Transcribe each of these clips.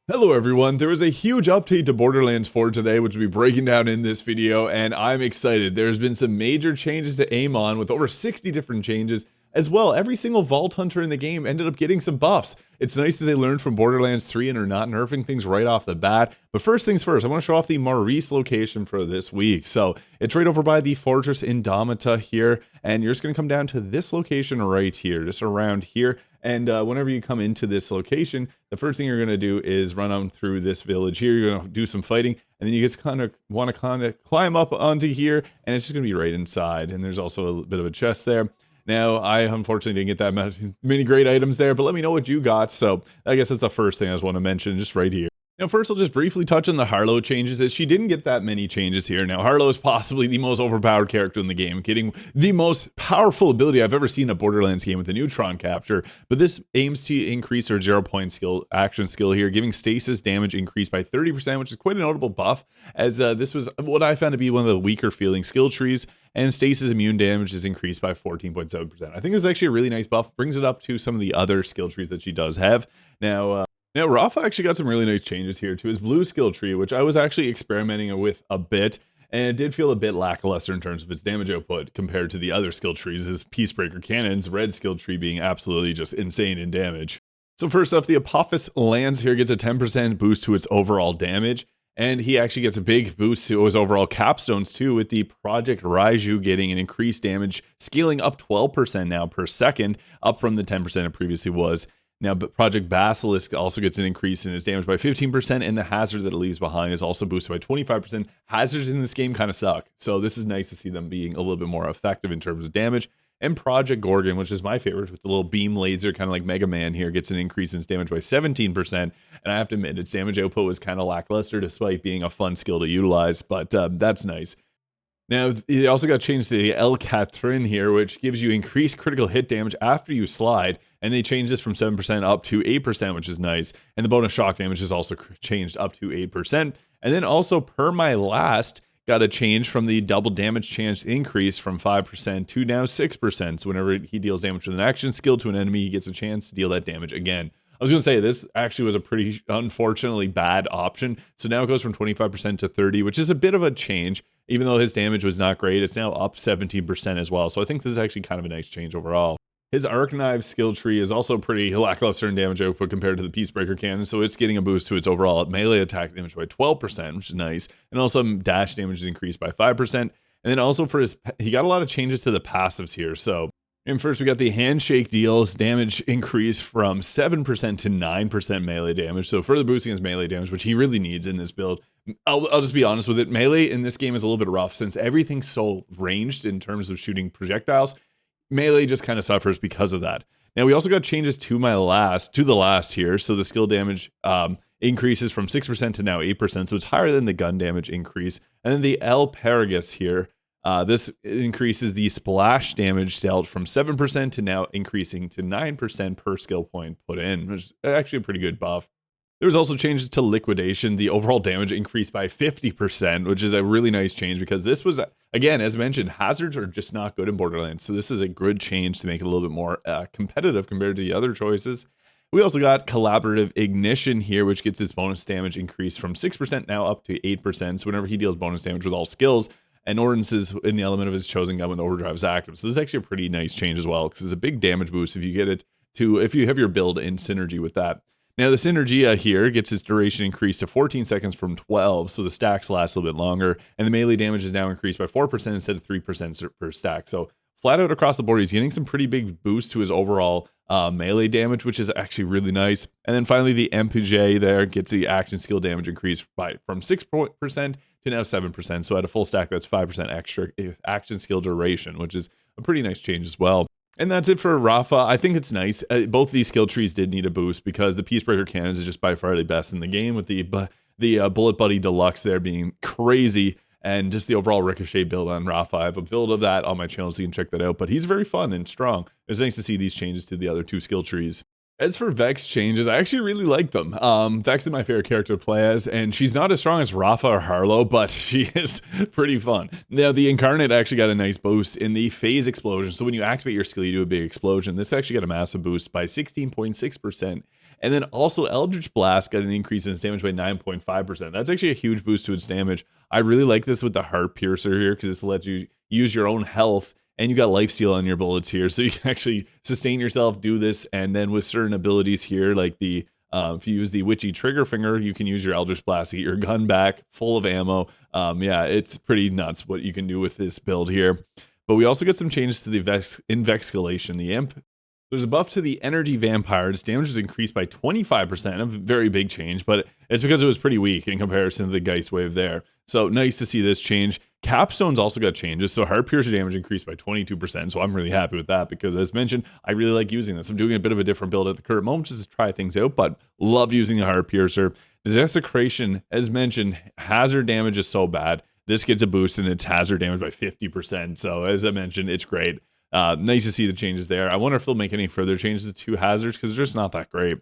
Hello everyone, there was a huge update to Borderlands 4 today, which we'll be breaking down in this video, and I'm excited. There's been some major changes to Amon with over 60 different changes. As well, every single Vault Hunter in the game ended up getting some buffs. It's nice that they learned from Borderlands 3 and are not nerfing things right off the bat. But first things first, I want to show off the Maurice location for this week. So it's right over by the Fortress Indomita here, and you're just going to come down to this location right here, just around here. And whenever you come into this location, the first thing you're going to do is run on through this village here. You're going to do some fighting, and then you just want to climb up onto here, and it's just going to be right inside. And there's also a bit of a chest there. Now, I unfortunately didn't get that many great items there, but let me know what you got. So I guess that's the first thing I just want to mention, just right here. Now, first, I'll just briefly touch on the Harlowe changes, as she didn't get that many changes here. Now, Harlowe is possibly the most overpowered character in the game, getting the most powerful ability I've ever seen in a Borderlands game with the neutron capture, but this aims to increase her 0-point action skill here, giving stasis damage increased by 30%, which is quite a notable buff, as this was what I found to be one of the weaker feeling skill trees, and stasis immune damage is increased by 14.7%. I think this is actually a really nice buff, brings it up to some of the other skill trees that she does have. Now, Rafa actually got some really nice changes here to his blue skill tree, which I was actually experimenting with a bit, and it did feel a bit lackluster in terms of its damage output compared to the other skill trees, his Peacebreaker Cannon's red skill tree being absolutely just insane in damage. So first off, the Apophis Lance here gets a 10% boost to its overall damage, and he actually gets a big boost to his overall capstones too, with the Project Raiju getting an increased damage, scaling up 12% now per second, up from the 10% it previously was. Now, but Project Basilisk also gets an increase in his damage by 15%, and the hazard that it leaves behind is also boosted by 25%. Hazards in this game kind of suck, so this is nice to see them being a little bit more effective in terms of damage. And Project Gorgon, which is my favorite, with the little beam laser, kind of like Mega Man here, gets an increase in its damage by 17%. And I have to admit, its damage output was kind of lackluster, despite being a fun skill to utilize, but that's nice. Now, it also got changed to the El Catrin here, which gives you increased critical hit damage after you slide, and they changed this from 7% up to 8%, which is nice. And the bonus shock damage is also changed up to 8%. And then also, Per My Last got a change from the double damage chance increase from 5% to now 6%. So whenever he deals damage with an action skill to an enemy, he gets a chance to deal that damage again. I was going to say, this actually was a pretty, unfortunately, bad option. So now it goes from 25% to 30%, which is a bit of a change. Even though his damage was not great, it's now up 17% as well. So I think this is actually kind of a nice change overall. His Arc Knife skill tree is also pretty lackluster in damage output compared to the Peacebreaker Cannon, so it's getting a boost to its overall melee attack damage by 12%, which is nice. And also dash damage is increased by 5%. And then also for he got a lot of changes to the passives here. So, and first we got the Handshake deals damage increase from 7% to 9% melee damage. So further boosting his melee damage, which he really needs in this build. I'll just be honest with it. Melee in this game is a little bit rough since everything's so ranged in terms of shooting projectiles. Melee just kind of suffers because of that. Now we also got changes to the last here. So the skill damage increases from 6% to now 8%. So it's higher than the gun damage increase. And then the El Paragus here. This increases the splash damage dealt from 7% to now increasing to 9% per skill point put in, which is actually a pretty good buff. There was also changes to Liquidation. The overall damage increased by 50%, which is a really nice change because this was, again, as mentioned, hazards are just not good in Borderlands. So this is a good change to make it a little bit more competitive compared to the other choices. We also got Collaborative Ignition here, which gets its bonus damage increased from 6% now up to 8%. So whenever he deals bonus damage with all skills and ordinances in the element of his chosen gun when overdrive is active. So this is actually a pretty nice change as well, because it's a big damage boost if you get it if you have your build in synergy with that. Now the Synergia here gets its duration increased to 14 seconds from 12, so the stacks last a little bit longer, and the melee damage is now increased by 4% instead of 3% per stack. So flat out across the board, he's getting some pretty big boost to his overall melee damage, which is actually really nice. And then finally, the MPJ there gets the action skill damage increased from 6% to now 7%. So at a full stack, that's 5% extra action skill duration, which is a pretty nice change as well. And that's it for Rafa. I think it's nice. Both these skill trees did need a boost because the Peacebreaker Cannons is just by far the best in the game, with the Bullet Buddy Deluxe there being crazy, and just the overall Ricochet build on Rafa. I have a build of that on my channel, so you can check that out. But he's very fun and strong. It's nice to see these changes to the other two skill trees. As for Vex changes, I actually really like them. Vex is my favorite character to play as, and she's not as strong as Rafa or Harlowe, but she is pretty fun. Now, the Incarnate actually got a nice boost in the phase explosion. So when you activate your skill, you do a big explosion. This actually got a massive boost by 16.6%. And then also Eldritch Blast got an increase in its damage by 9.5%. That's actually a huge boost to its damage. I really like this with the Heart Piercer here because this lets you use your own health, and you got lifesteal on your bullets here. So you can actually sustain yourself, do this, and then with certain abilities here, like the if you use the Witchy Trigger Finger, you can use your Eldritch Blast to get your gun back full of ammo. Yeah, it's pretty nuts what you can do with this build here. But we also get some changes to the Invexcalation. The Imp, there's a buff to the Energy Vampire. Its damage was increased by 25%, a very big change, but it's because it was pretty weak in comparison to the Geist Wave there. So nice to see this change. Capstones also got changes, so Heart Piercer damage increased by 22%, so I'm really happy with that because, as mentioned, I really like using this. I'm doing a bit of a different build at the current moment just to try things out, but love using the Heart Piercer. The Desecration, as mentioned, hazard damage is so bad. This gets a boost in its hazard damage by 50%, so as I mentioned, it's great. Nice to see the changes there. I wonder if they'll make any further changes to hazards because they're just not that great.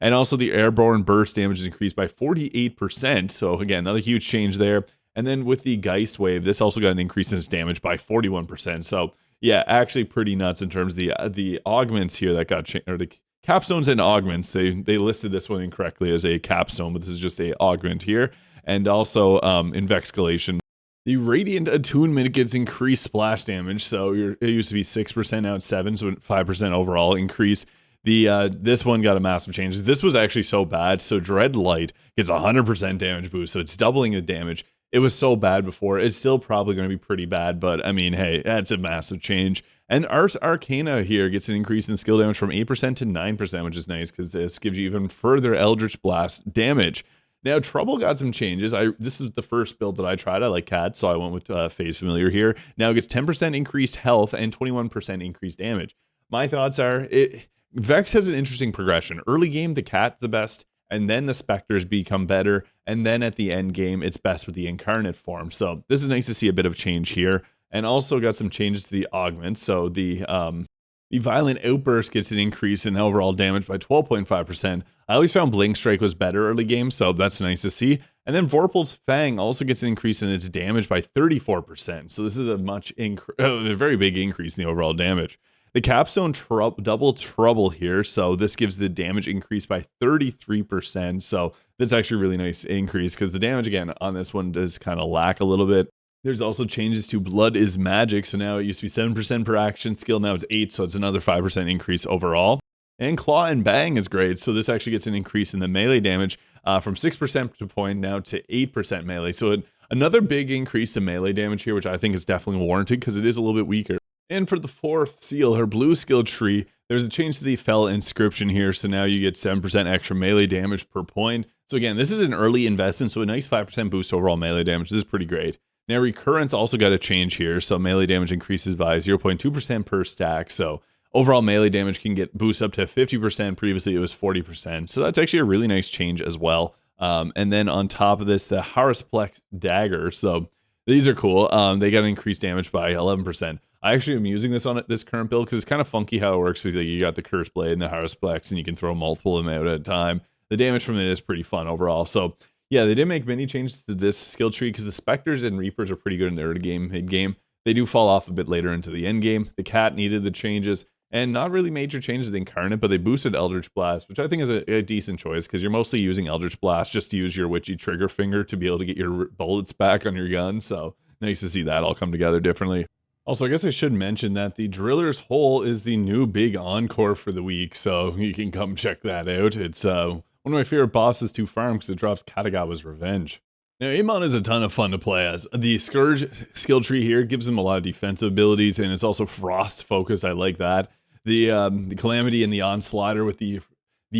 And also the Airborne Burst damage is increased by 48%. So again, another huge change there. And then with the Geist Wave, this also got an increase in its damage by 41%. So yeah, actually pretty nuts in terms of the augments here that got changed, or the capstones and augments. They listed this one incorrectly as a capstone, but this is just a augment here. And also Invexcalation. The Radiant Attunement gets increased splash damage, so it used to be 6%, now it's 7%, so 5% overall increase. This one got a massive change. This was actually so bad, so Dread Light gets 100% damage boost, so it's doubling the damage. It was so bad before. It's still probably going to be pretty bad, but I mean, hey, that's a massive change. And Ars Arcana here gets an increase in skill damage from 8% to 9%, which is nice because this gives you even further Eldritch Blast damage. Now, Trouble got some changes. This is the first build that I tried. I like Cat, so I went with Phase Familiar here. Now it gets 10% increased health and 21% increased damage. My thoughts are, Vex has an interesting progression. Early game, the Cat's the best, and then the Spectres become better, and then at the end game, it's best with the Incarnate form. So this is nice to see a bit of change here. And also got some changes to the Augment. So the Violent Outburst gets an increase in overall damage by 12.5%. I always found Blink Strike was better early game, so that's nice to see. And then Vorpal's Fang also gets an increase in its damage by 34%. So this is a very big increase in the overall damage. The Capstone Double Trouble here, so this gives the damage increase by 33%. So that's actually a really nice increase because the damage, again, on this one does kind of lack a little bit. There's also changes to Blood is Magic. So now it used to be 7% per action skill. Now it's 8%. So it's another 5% increase overall. And Claw and Bang is great. So this actually gets an increase in the melee damage from 6% to point now to 8% melee. So another big increase to melee damage here, which I think is definitely warranted because it is a little bit weaker. And for the fourth seal, her blue skill tree, there's a change to the Fell Inscription here. So now you get 7% extra melee damage per point. So again, this is an early investment. So a nice 5% boost overall melee damage. This is pretty great. Now, Recurrence also got a change here, so melee damage increases by 0.2% per stack, so overall melee damage can get boost up to 50%, previously it was 40%, so that's actually a really nice change as well. And then on top of this, the Harasplex Dagger, so these are cool, they got increased damage by 11%. I actually am using this on this current build because it's kind of funky how it works with, like, you got the Curse Blade and the Harasplex, and you can throw multiple of them out at a time. The damage from it is pretty fun overall, so yeah, they did make many changes to this skill tree because the Spectres and Reapers are pretty good in the early game, mid game. They do fall off a bit later into the end game. The Cat needed the changes, and not really major changes to the Incarnate, but they boosted Eldritch Blast, which I think is a decent choice because you're mostly using Eldritch Blast just to use your Witchy Trigger Finger to be able to get your bullets back on your gun. So nice to see that all come together differently. Also, I guess I should mention that the Driller's Hole is the new big Encore for the week, so you can come check that out. It's one of my favorite bosses to farm because it drops Katagawa's Revenge. Now, Amon is a ton of fun to play as. The Scourge skill tree here gives him a lot of defensive abilities, and it's also frost focused. I like that. The Calamity and the Onslaughter with the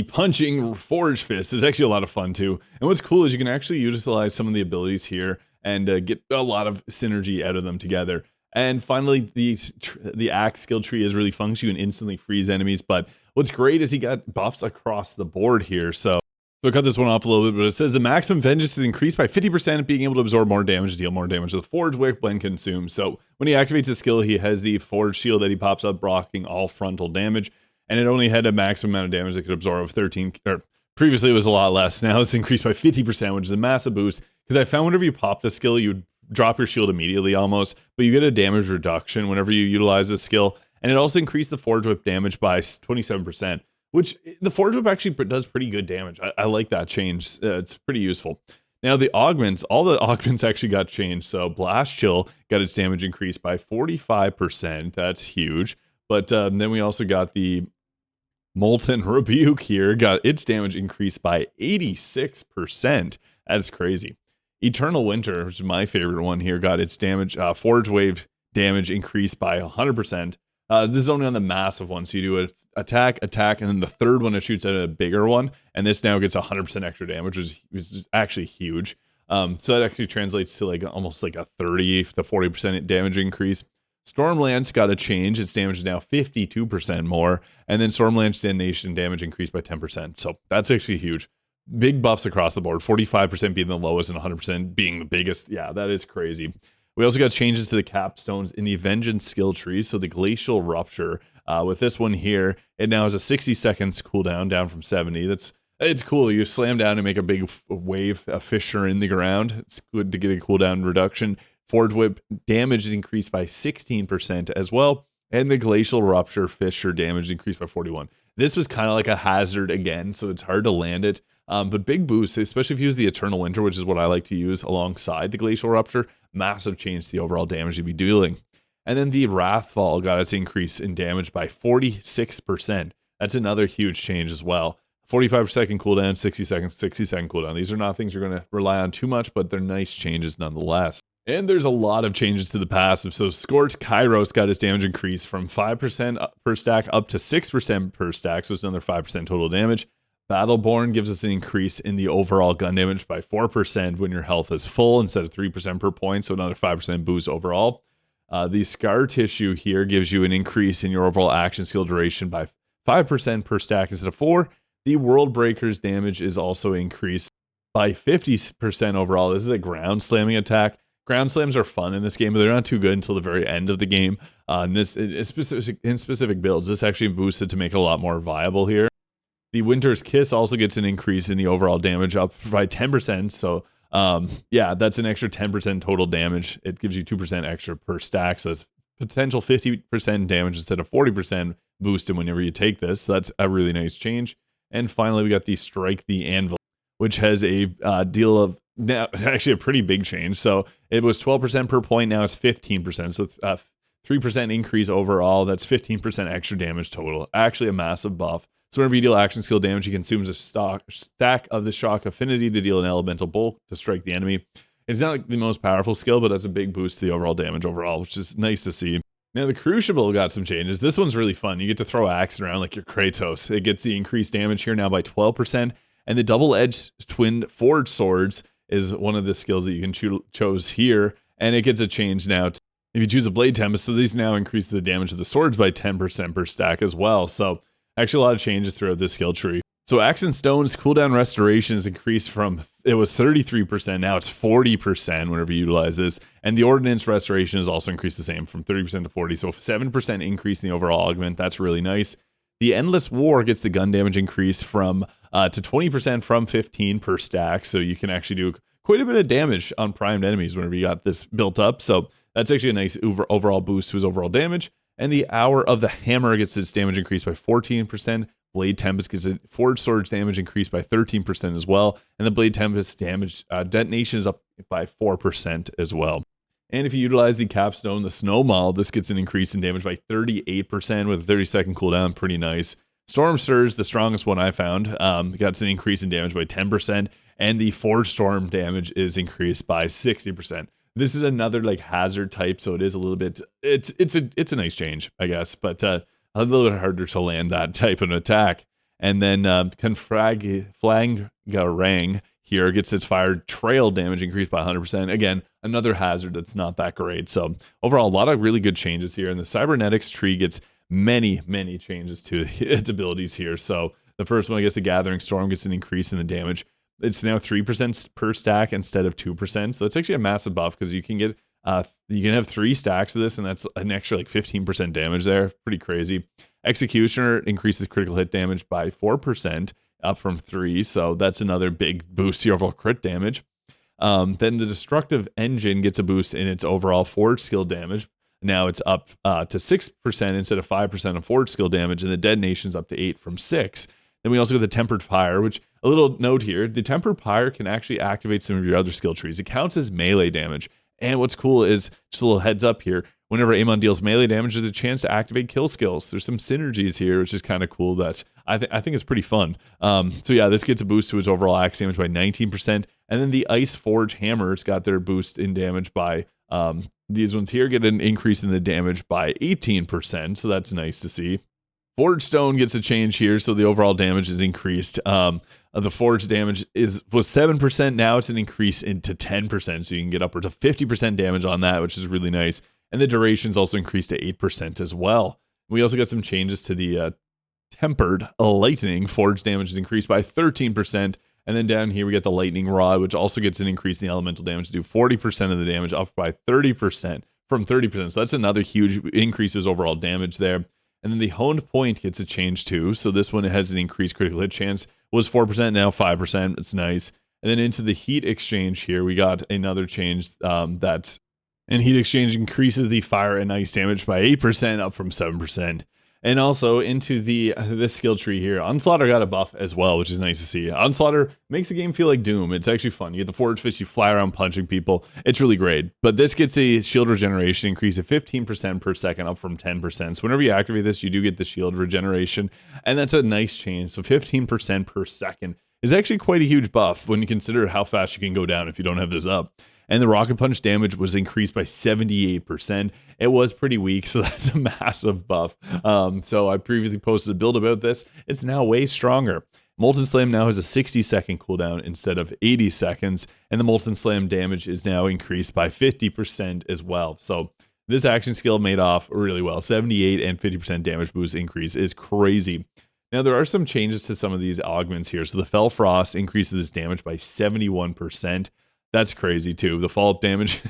punching Forge Fist is actually a lot of fun too. And what's cool is you can actually utilize some of the abilities here and get a lot of synergy out of them together. And finally, the Axe skill tree is really fun. You can instantly freeze enemies, but what's great is he got buffs across the board here. So I'll cut this one off a little bit, but it says the maximum vengeance is increased by 50%, being able to absorb more damage, deal more damage to the Forge Wick, Blend, Consume. So when he activates his skill, he has the Forge Shield that he pops up, blocking all frontal damage, and it only had a maximum amount of damage that could absorb of 13, or previously it was a lot less. Now it's increased by 50%, which is a massive boost, because I found whenever you pop the skill, you would drop your shield immediately almost, but you get a damage reduction whenever you utilize this skill, and it also increased the Forge Whip damage by 27%. which the Forge Whip actually does pretty good damage. I like that change. It's pretty useful. Now the augments, all the augments actually got changed. So Blast Chill got its damage increased by 45%. That's huge. But then we also got the Molten Rebuke here, got its damage increased by 86%. That's crazy. Eternal Winter, which is my favorite one here, got its damage, Forge Wave damage increased by 100%. This is only on the massive one, so you do an attack, and then the third one it shoots at a bigger one, and this now gets 100% extra damage, which is actually huge. So that actually translates to like almost like a 30 to 40% damage increase. Stormlance got a change. Its damage is now 52% more, and then Stormlance Detonation damage increased by 10%. So that's actually huge. Big buffs across the board, 45% being the lowest and 100% being the biggest. Yeah, that is crazy. We also got changes to the capstones in the Vengeance skill tree. So the Glacial Rupture, with this one here, it now has a 60 seconds cooldown down from 70. It's cool. You slam down and make a big wave, a fissure in the ground. It's good to get a cooldown reduction. Forge Whip damage is increased by 16% as well. And the Glacial Rupture fissure damage increased by 41. This was kind of like a hazard again, so it's hard to land it. But big boost, especially if you use the Eternal Winter, which is what I like to use alongside the Glacial Rupture. Massive change to the overall damage you'd be dealing. And then the Wrathfall got its increase in damage by 46%. That's another huge change as well. 45-second cooldown, 60-second cooldown. These are not things you're going to rely on too much, but they're nice changes nonetheless. And there's a lot of changes to the passive. So Scorch Kairos got its damage increase from 5% per stack up to 6% per stack. So it's another 5% total damage. Battleborn gives us an increase in the overall gun damage by 4% when your health is full instead of 3% per point. So another 5% boost overall. The Scar Tissue here gives you an increase in your overall action skill duration by 5% per stack instead of 4. The World Breaker's damage is also increased by 50% overall. This is a ground slamming attack. Ground slams are fun in this game, but they're not too good until the very end of the game. In specific builds, this actually boosted to make it a lot more viable here. The Winter's Kiss also gets an increase in the overall damage up by 10%. So yeah, that's an extra 10% total damage. It gives you 2% extra per stack. So it's potential 50% damage instead of 40% boosted whenever you take this. So that's a really nice change. And finally, we got the Strike the Anvil, which has a deal of now actually a pretty big change. So it was 12% per point. Now it's 15%. So 3% increase overall. That's 15% extra damage total. Actually a massive buff. So whenever you deal action skill damage, he consumes a stack of the Shock Affinity to deal an elemental bolt to strike the enemy. It's not like the most powerful skill, but that's a big boost to the overall damage overall, which is nice to see. Now the Crucible got some changes. This one's really fun. You get to throw axe around like your Kratos. It gets the increased damage here now by 12%. And the double-edged twin forged swords is one of the skills that you can choose here. And it gets a change now if you choose a Blade Tempest. So these now increase the damage of the swords by 10% per stack as well. So actually a lot of changes throughout this skill tree. So Axe and Stone's cooldown restoration is increased from, it was 33%, now it's 40% whenever you utilize this. And the Ordnance restoration is also increased the same from 30% to 40%. So 7% increase in the overall augment. That's really nice. The Endless War gets the gun damage increase from to 20% from 15 per stack. So you can actually do quite a bit of damage on primed enemies whenever you got this built up. So that's actually a nice overall boost to his overall damage. And the Hour of the Hammer gets its damage increased by 14%. Blade Tempest gets a Forged Sword's damage increased by 13% as well. And the Blade Tempest damage detonation is up by 4% as well. And if you utilize the Capstone, the Snowball, this gets an increase in damage by 38% with a 30-second cooldown. Pretty nice. Storm Surge, the strongest one I found, got an increase in damage by 10%. And the Forged Storm damage is increased by 60%. This is another like hazard type, so it is a little bit, it's a nice change, I guess, but a little bit harder to land that type of attack. And then Flangarang here gets its fire trail damage increased by 100%. Again, another hazard that's not that great. So overall, a lot of really good changes here. And the Cybernetics tree gets many changes to its abilities here. So the first one, I guess the Gathering Storm gets an increase in the damage. It's now 3% per stack instead of 2%. So that's actually a massive buff because you can get you can have 3 stacks of this, and that's an extra like 15% damage there. Pretty crazy. Executioner increases critical hit damage by 4%, up from 3. So that's another big boost to your overall crit damage. Then the Destructive Engine gets a boost in its overall forge skill damage now it's up to 6% instead of 5% of forward skill damage, and the detonation's up to 8 from 6. Then we also got the Tempered Pyre, which, a little note here, the Tempered Pyre can actually activate some of your other skill trees. It counts as melee damage. And what's cool is, just a little heads up here, whenever Amon deals melee damage, there's a chance to activate kill skills. There's some synergies here, which is kind of cool that I think is pretty fun. So yeah, this gets a boost to its overall axe damage by 19%. And then the Ice Forge Hammers got their boost in damage by, these ones here get an increase in the damage by 18%. So that's nice to see. Forge Stone gets a change here, so the overall damage is increased. The forge damage was 7%, now it's an increase into 10%, so you can get upwards of 50% damage on that, which is really nice. And the duration's also increased to 8% as well. We also got some changes to the Tempered Lightning. Forge damage is increased by 13%. And then down here we get the Lightning Rod, which also gets an increase in the elemental damage to do 40% of the damage, up by 30% from 30%. So that's another huge increase in overall damage there. And then the Honed Point gets a change too. So this one has an increased critical hit chance. Was 4%, now 5%. It's nice. And then into the Heat Exchange here, we got another change and Heat Exchange increases the fire and ice damage by 8%, up from 7%. And also into this skill tree here, Onslaughter got a buff as well, which is nice to see. Onslaughter makes the game feel like Doom. It's actually fun. You get the Forge Fist, you fly around punching people. It's really great. But this gets a shield regeneration increase of 15% per second, up from 10%. So whenever you activate this, you do get the shield regeneration. And that's a nice change. So 15% per second is actually quite a huge buff when you consider how fast you can go down if you don't have this up. And the Rocket Punch damage was increased by 78%. It was pretty weak, so that's a massive buff. So I previously posted a build about this. It's now way stronger. Molten Slam now has a 60-second cooldown instead of 80 seconds, and the Molten Slam damage is now increased by 50% as well. So this action skill made off really well. 78 and 50% damage boost increase is crazy. Now, there are some changes to some of these augments here. So the Fell Frost increases its damage by 71%. That's crazy too. The follow-up damage,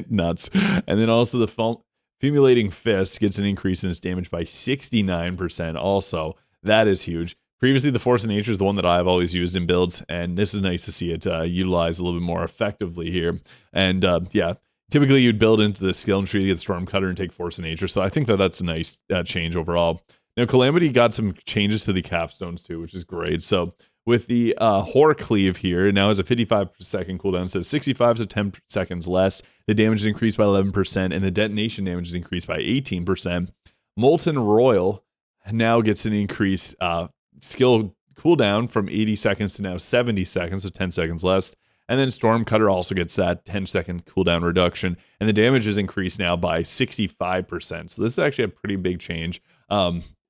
nuts. And then also the Fumulating Fist gets an increase in its damage by 69% also. That is huge. Previously, the Force of Nature is the one that I've always used in builds, and this is nice to see it utilized a little bit more effectively here. And yeah, typically you'd build into the skill tree to get Stormcutter and take Force of Nature, so I think that that's a nice change overall. Now, Calamity got some changes to the capstones too, which is great. So with the Horror Cleave here, it now has a 55-second cooldown instead of 65, so 10 seconds less. The damage is increased by 11%, and the detonation damage is increased by 18%. Molten Royal now gets an increased skill cooldown from 80 seconds to now 70 seconds, so 10 seconds less. And then Stormcutter also gets that 10-second cooldown reduction, and the damage is increased now by 65%. So this is actually a pretty big change.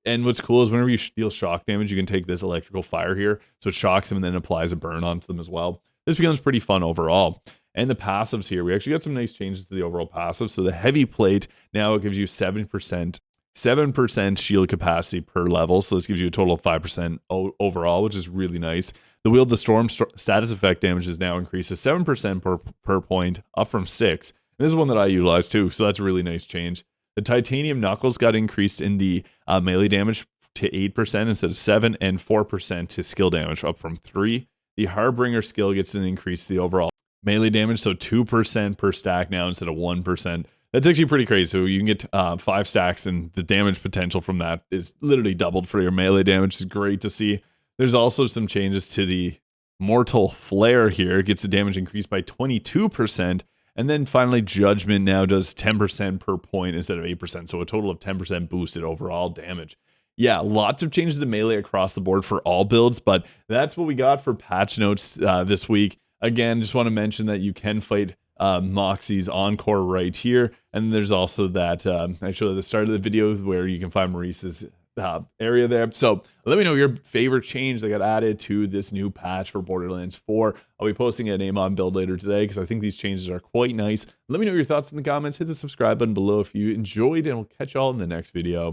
And what's cool is whenever you deal shock damage, you can take this electrical fire here. So it shocks them and then applies a burn onto them as well. This becomes pretty fun overall. And the passives here, we actually got some nice changes to the overall passive. So the Heavy Plate, now it gives you 7% shield capacity per level. So this gives you a total of 5% overall, which is really nice. The Wield the Storm status effect damage is now increased to 7% per point, up from 6. And this is one that I utilize too, so that's a really nice change. The Titanium Knuckles got increased in the melee damage to 8% instead of 7, and 4% to skill damage, up from 3. The Harbinger skill gets an increase to the overall melee damage, so 2% per stack now instead of 1%. That's actually pretty crazy. So you can get 5 stacks, and the damage potential from that is literally doubled for your melee damage. It's great to see. There's also some changes to the Mortal Flare here. It gets the damage increased by 22%. And then finally, Judgment now does 10% per point instead of 8%. So a total of 10% boosted overall damage. Yeah, lots of changes to melee across the board for all builds, but that's what we got for patch notes this week. Again, just want to mention that you can fight Moxie's Encore right here. And there's also that I showed at the start of the video where you can find Maurice's area there. So let me know your favorite change that got added to this new patch for Borderlands 4. I'll be posting an Amon build later today because I think these changes are quite nice. Let me know your thoughts in the comments. Hit the subscribe button below if you enjoyed, and we'll catch y'all in the next video.